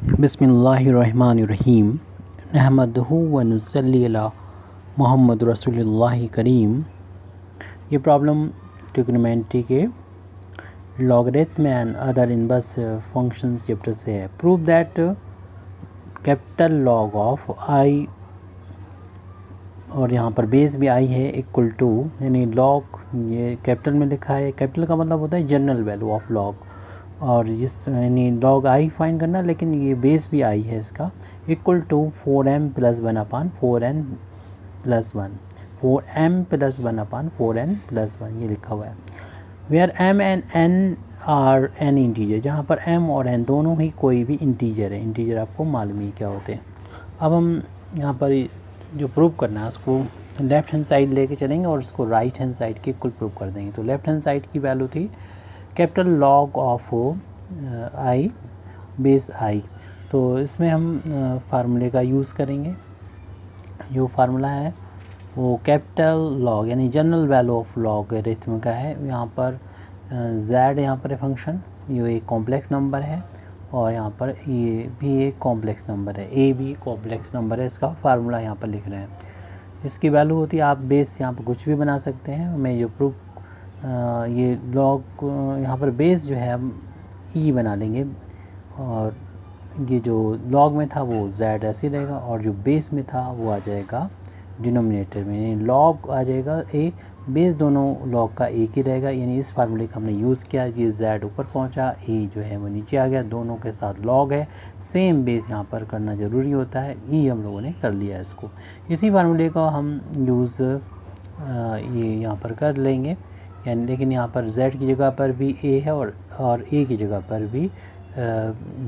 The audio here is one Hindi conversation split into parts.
बिस्मिल्लाहिर्रहमानिर्रहीम नहमदहु व नुसल्ली अला मुहम्मद रसूलुल्लाह करीम। ये प्रॉब्लम ट्रिग्नोमेट्री के logarithm and other inverse functions chapter से है। Prove that capital log of I, और यहाँ पर बेस भी आई है, इक्वल टू, यानी लॉग ये कैपिटल में लिखा है। कैपिटल का मतलब होता है जनरल वैल्यू ऑफ लॉग, और जिस यानी लॉग आई फाइंड करना, लेकिन ये बेस भी आई है इसका, equal to 4m + 1 upon 4n + 1, 4m + 1 upon 4n + 1 ये लिखा हुआ है। Where m and n are an integer, जहाँ पर m और n दोनों ही कोई भी इंटीजर है। इंटीजर आपको मालूम ही क्या होते हैं। अब हम यहाँ पर जो प्रूव करना है उसको लेफ़्ट हैंड साइड लेके चलेंगे और उसको राइट हैंड साइड के इक्वल प्रूव कर देंगे। तो लेफ़्ट हैंड साइड की वैल्यू थी capital log of I base आई, तो इसमें हम फार्मूले का यूज़ करेंगे। जो फार्मूला है वो कैपिटल लॉग यानी जनरल वैल्यू ऑफ लॉगरिथम का है। यहाँ पर z यहाँ पर फंक्शन, ये एक कॉम्प्लेक्स नंबर है, और यहाँ पर ये भी एक कॉम्प्लेक्स नंबर है, a भी कॉम्प्लेक्स नंबर है। इसका फार्मूला यहाँ पर लिख रहे हैं। इसकी वैल्यू होती है, आप बेस यहाँ पर कुछ भी बना सकते हैं। मैं जो प्रूफ ये लॉग यहाँ पर बेस जो है हम ई बना लेंगे, और ये जो लॉग में था वो z ऐसे रहेगा, और जो बेस में था वो आ जाएगा डिनोमिनेटर में, यानी लॉग आ जाएगा a, बेस दोनों लॉग का एक ही रहेगा। यानी इस फार्मूले का हमने यूज़ किया, ये z ऊपर पहुंचा, a जो है वो नीचे आ गया, दोनों के साथ लॉग है, सेम बेस यहाँ पर करना ज़रूरी होता है। ये हम लोगों ने कर लिया इसको। इसी फार्मूले को हम यूज़ ये यहाँ पर कर लेंगे, यानी लेकिन यहाँ पर z की जगह पर भी a है, और a की जगह पर भी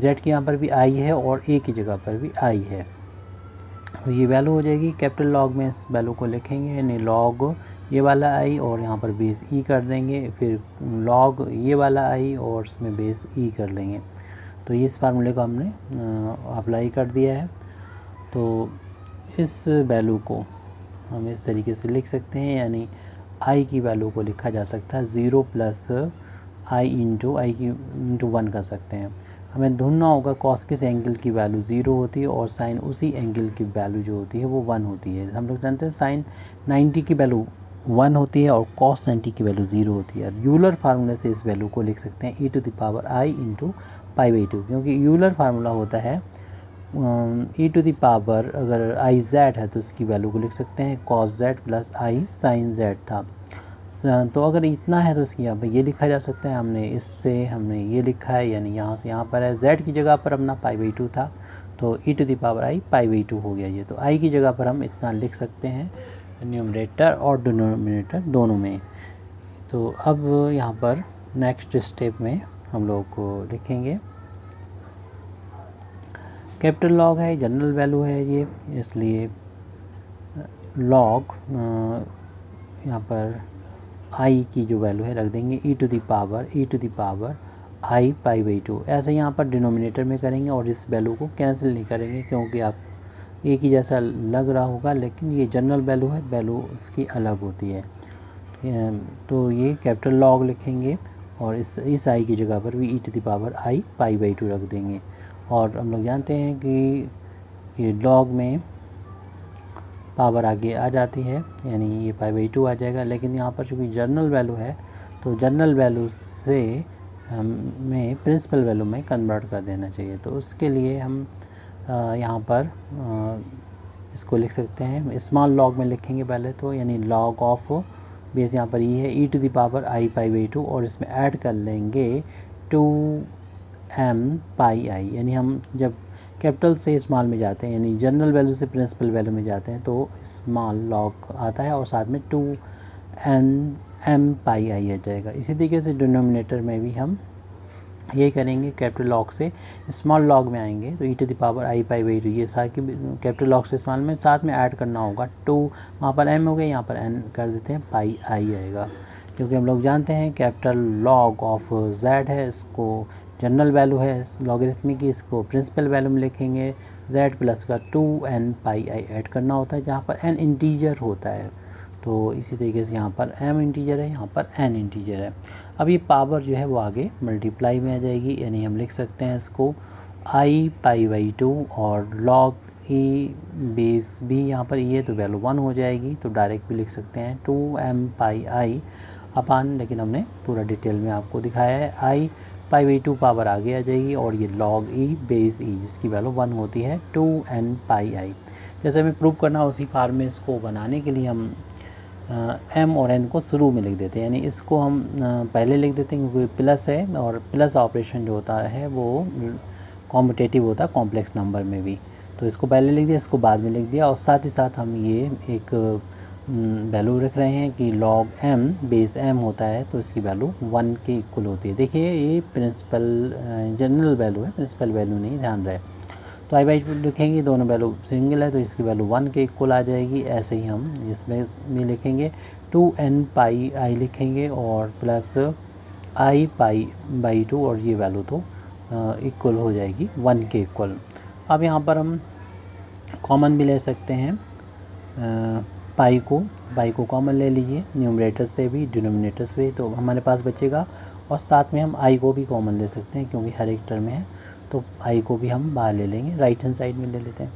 z की यहाँ पर भी i है, और a की जगह पर भी i है। तो ये वैल्यू हो जाएगी कैपिटल लॉग में, इस वैल्यू को लिखेंगे, यानी लॉग ये वाला i और यहाँ पर बेस e कर देंगे, फिर लॉग ये वाला i और इसमें बेस e कर लेंगे। तो इस फार्मूले को हमने अप्लाई कर दिया है। तो इस वैल्यू को हम इस तरीके से लिख सकते हैं, यानी i की वैल्यू को लिखा जा सकता है 0 + i इंटू 1 कर सकते हैं। हमें ढूंढना होगा कॉस किस एंगल की वैल्यू 0 होती है और साइन उसी एंगल की वैल्यू जो होती है वो 1 होती है। हम लोग जानते हैं साइन 90 की वैल्यू 1 होती है और कॉस 90 की वैल्यू 0 होती है। और यूलर फार्मूले से इस वैल्यू को लिख सकते हैं e⁻i इंटू π/2, क्योंकि यूलर फार्मूला होता है e⁻, अगर i z है तो इसकी वैल्यू को लिख सकते हैं cos z + i sin z था। तो अगर इतना है तो इसकी यहाँ पर ये लिखा जा सकता है। हमने ये लिखा है, यानी यहाँ से यहाँ पर है, z की जगह पर अपना π/2 था, तो e⁻i π/2 हो गया ये। तो i की जगह पर हम इतना लिख सकते हैं न्यूमरेटर और डिनोमिनेटर दोनों में। तो अब यहाँ पर नेक्स्ट स्टेप में हम लोग को लिखेंगे, कैपिटल लॉग है, जनरल वैल्यू है ये, इसलिए लॉग यहाँ पर i की जो वैल्यू है रख देंगे e⁻i π/2। ऐसे यहाँ पर डिनोमिनेटर में करेंगे और इस वैल्यू को कैंसिल नहीं करेंगे, क्योंकि आप एक ही जैसा लग रहा होगा, लेकिन ये जनरल वैल्यू है, वैल्यू उसकी अलग होती है। तो ये कैपिटल लॉग लिखेंगे और इस i की जगह पर भी e⁻i π/2 रख देंगे। और हम लोग जानते हैं कि ये लॉग में पावर आगे आ जाती है, यानी ये π/2 आ जाएगा। लेकिन यहाँ पर चूँकि जनरल वैल्यू है, तो जनरल वैल्यू से हमें प्रिंसिपल वैल्यू में कन्वर्ट कर देना चाहिए। तो उसके लिए हम यहाँ पर इसको लिख सकते हैं, स्मॉल लॉग में लिखेंगे पहले तो, यानी लॉग ऑफ बेस यहाँ पर ये है e⁻i π/2, और इसमें ऐड कर लेंगे 2m πi, यानी हम जब कैपिटल से स्मॉल में जाते हैं, यानी जनरल वैल्यू से प्रिंसिपल वैल्यू में जाते हैं, तो स्मॉल लॉग आता है और साथ में 2m πi आ जाएगा। इसी तरीके से डिनोमिनेटर में भी हम ये करेंगे, कैपिटल लॉग से स्मॉल लॉग में आएंगे तो e⁻i π/2, ये साथ की कैपिटल लॉग से स्मॉल में साथ में ऐड करना होगा 2, वहाँ पर m हो गया, यहाँ पर n कर देते हैं πi आएगा। क्योंकि हम लोग जानते हैं कैपिटल लॉग ऑफ z है, इसको जनरल वैल्यू है लॉगरिथमिक की, इसको प्रिंसिपल वैल्यू में लिखेंगे, z प्लस का 2n πi ऐड करना होता है, जहाँ पर n इंटीजर होता है। तो इसी तरीके से यहाँ पर m इंटीजर है, यहाँ पर n इंटीजर है। अब ये पावर जो है वो आगे मल्टीप्लाई में आ जाएगी, यानी हम लिख सकते हैं इसको आई पाई बाई 2 और log ए बेस भी यहाँ पर ये तो वैल्यू 1 हो जाएगी, तो डायरेक्ट भी लिख सकते हैं 2m पाई आई अपान, लेकिन हमने पूरा डिटेल में आपको दिखाया है। आई पाई बाई 2 पावर आगे आ जाएगी और ये log e बेस e जिसकी वैल्यू 1 होती है 2n पाई आई। जैसे हमें प्रूव करना उसी फार्म में इसको बनाने के लिए हम m और n को शुरू में लिख देते हैं, यानी इसको हम पहले लिख देते हैं क्योंकि प्लस है और प्लस ऑपरेशन जो होता है वो कॉम्पिटेटिव होता है कॉम्प्लेक्स नंबर में भी, तो इसको पहले लिख दिया, इसको बाद में लिख दिया। और साथ ही साथ हम ये एक वैल्यू रख रहे हैं कि log m बेस m होता है तो इसकी वैल्यू 1 के इक्वल होती है। देखिए ये प्रिंसिपल जनरल वैल्यू है, प्रिंसिपल वैल्यू नहीं, ध्यान रहे। तो आई बाई लिखेंगे, दोनों वैल्यू सिंगल है तो इसकी वैल्यू 1 के इक्वल आ जाएगी। ऐसे ही हम इसमें भी लिखेंगे 2n पाई आई लिखेंगे और प्लस आई पाई बाई 2 और ये वैल्यू तो इक्वल हो जाएगी 1 के इक्वल। अब यहाँ पर हम कॉमन भी ले सकते हैं, पाई को कॉमन ले लीजिए न्यूमरेटर से भी डिनोमिनेटर से भी, तो हमारे पास बचेगा। और साथ में हम आई को भी कॉमन ले सकते हैं क्योंकि हर एक टर्म है, तो आई को भी हम बाहर ले लेंगे, राइट हैंड साइड में ले लेते हैं।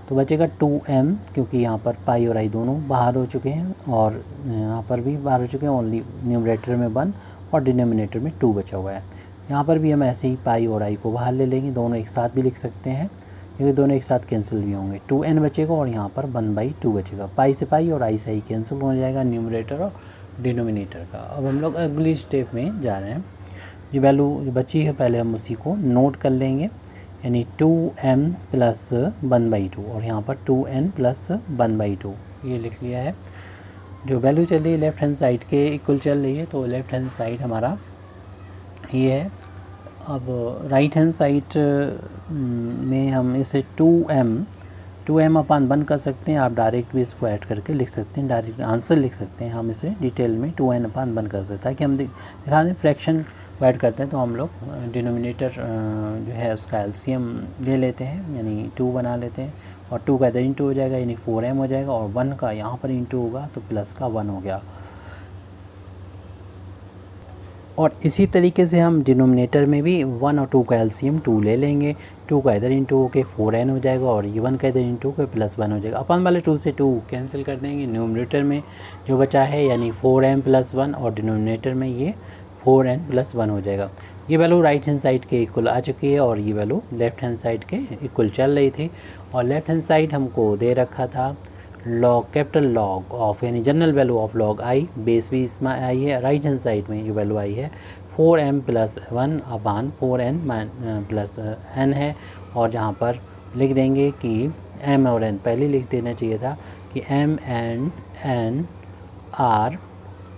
तो बचेगा 2m क्योंकि यहाँ पर पाई और आई दोनों बाहर हो चुके हैं और यहाँ पर भी बाहर हो चुके हैं, ओनली न्यूमरेटर में 1 और डिनोमिनेटर में 2 बचा हुआ है। यहाँ पर भी हम ऐसे ही पाई और आई को बाहर ले लेंगे, दोनों एक साथ भी लिख सकते हैं क्योंकि दोनों एक साथ कैंसिल भी होंगे। 2n बचेगा और यहाँ पर 1/2 बचेगा। पाई से पाई और आई से आई कैंसिल हो जाएगा न्यूमरेटर और डिनोमिनेटर का। अब हम लोग अगली स्टेप में जा रहे हैं। ये वैल्यू बची है पहले हम उसी को नोट कर लेंगे, यानी 2m प्लस 1/2 और यहाँ पर 2n प्लस 1/2 ये लिख लिया है। जो वैल्यू चल रही है लेफ़्ट हैंड साइड के इक्वल चल रही है, तो लेफ़्ट हैंड साइड हमारा ये है। अब राइट हैंड साइड में हम इसे 2m अपान 1 कर सकते हैं। आप डायरेक्ट भी इसको ऐड करके लिख सकते हैं, डायरेक्ट आंसर लिख सकते हैं। हम इसे डिटेल में 2n अपान 1 कर सकते हैं ताकि हम दिखा दें फ्रैक्शन को ऐड करते हैं तो हम लोग डिनोमिनेटर जो है उसका एलसीएम ले लेते हैं, यानी 2 बना लेते हैं और 2 का इधर इंटू हो जाएगा यानी 4m हो जाएगा और 1 का यहाँ पर इंटू होगा तो प्लस का 1 हो गया। और इसी तरीके से हम डिनोमिनेटर में भी 1 और 2 का एलसीएम 2 ले लेंगे। 2 का इधर इंटू होके 4n हो जाएगा और ये 1 का इधर इंटू होकर प्लस 1 हो जाएगा। अपन वाले 2 से 2 कैंसिल कर देंगे, न्यूमरेटर में जो बचा है यानी 4m प्लस 1 और डिनोमिनेटर में ये 4n प्लस 1 हो जाएगा। ये वैल्यू राइट हैंड साइड के इक्वल आ चुकी है और ये वैल्यू लेफ़्ट हैंड साइड के इक्वल चल रही थी। और लेफ़्ट हैंड साइड हमको दे रखा था कैपिटल लॉग ऑफ यानी general value of log i, base भी इसमें आई है। राइट हैंड साइड में ये वैल्यू आई है 4m प्लस 1 अपान 4n प्लस n है। और जहाँ पर लिख देंगे कि m और n पहले लिख देना चाहिए था कि m and n are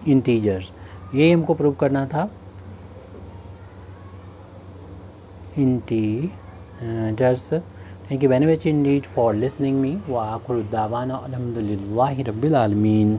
integers, ये हमको प्रूव करना था integers. Thank you very much indeed for listening me. Wa akhiru da'wana alhamdulillahi rabbil alamin.